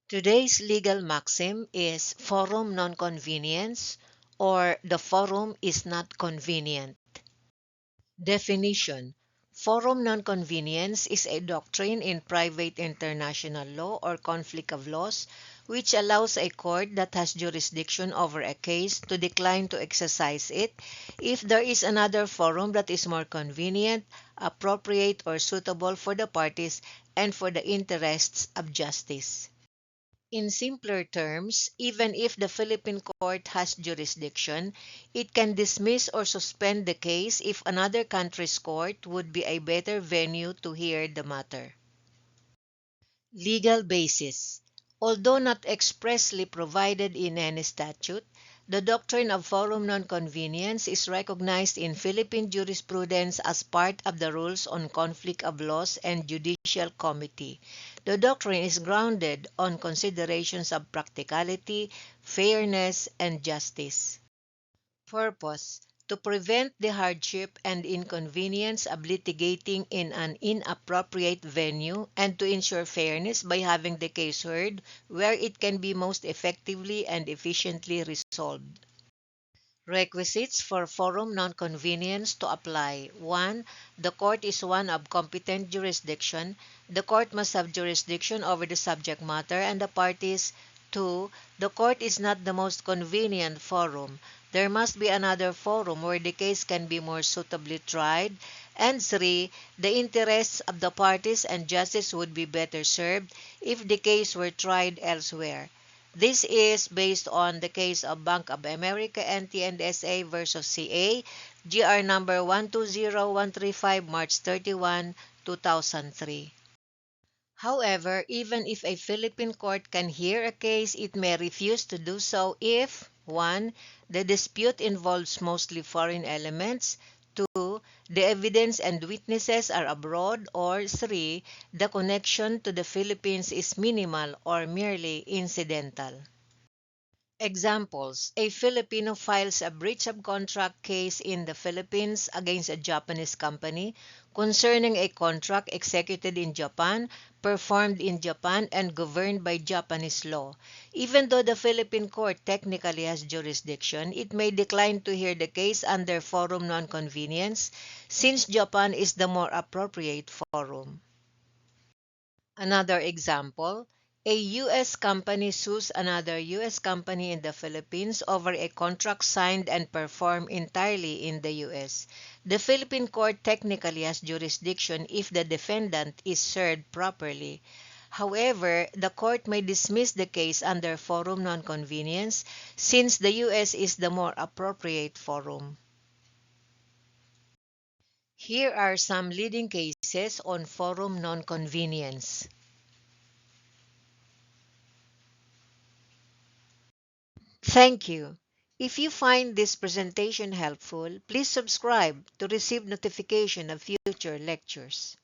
Today's legal maxim is forum nonconvenience, or the forum is not convenient. Definition: forum nonconvenience is a doctrine in private international law or conflict of laws which allows a court that has jurisdiction over a case to decline to exercise it if there is another forum that is more convenient, appropriate, or suitable for the parties and for the interests of justice. In simpler terms, even if the Philippine court has jurisdiction, it can dismiss or suspend the case if another country's court would be a better venue to hear the matter. Legal basis: although not expressly provided in any statute, the doctrine of forum nonconvenience is recognized in Philippine jurisprudence as part of the rules on conflict of laws and judicial comity. The doctrine is grounded on considerations of practicality, fairness, and justice. Purpose: to prevent the hardship and inconvenience of litigating in an inappropriate venue and to ensure fairness by having the case heard where it can be most effectively and efficiently resolved. Requisites for forum nonconvenience to apply: 1. The court is one of competent jurisdiction. The court must have jurisdiction over the subject matter and the parties. 2. The court is not the most convenient forum. There must be another forum where the case can be more suitably tried. And 3. The interests of the parties and justice would be better served if the case were tried elsewhere. This is based on the case of Bank of America NT&SA versus CA, GR number 120135, March 31, 2003. However, even if a Philippine court can hear a case, it may refuse to do so if 1. The dispute involves mostly foreign elements, 2. The evidence and witnesses are abroad, or 3. The connection to the Philippines is minimal or merely incidental. Examples: a Filipino files a breach of contract case in the Philippines against a Japanese company concerning a contract executed in Japan, performed in Japan, and governed by Japanese law. Even though the Philippine court technically has jurisdiction, it may decline to hear the case under forum nonconvenience since Japan is the more appropriate forum. Another example: a U.S. company sues another U.S. company in the Philippines over a contract signed and performed entirely in the U.S. The Philippine court technically has jurisdiction if the defendant is served properly. However, the court may dismiss the case under forum nonconvenience since the U.S. is the more appropriate forum. Here are some leading cases on forum nonconvenience. Thank you. If you find this presentation helpful, please subscribe to receive notification of future lectures.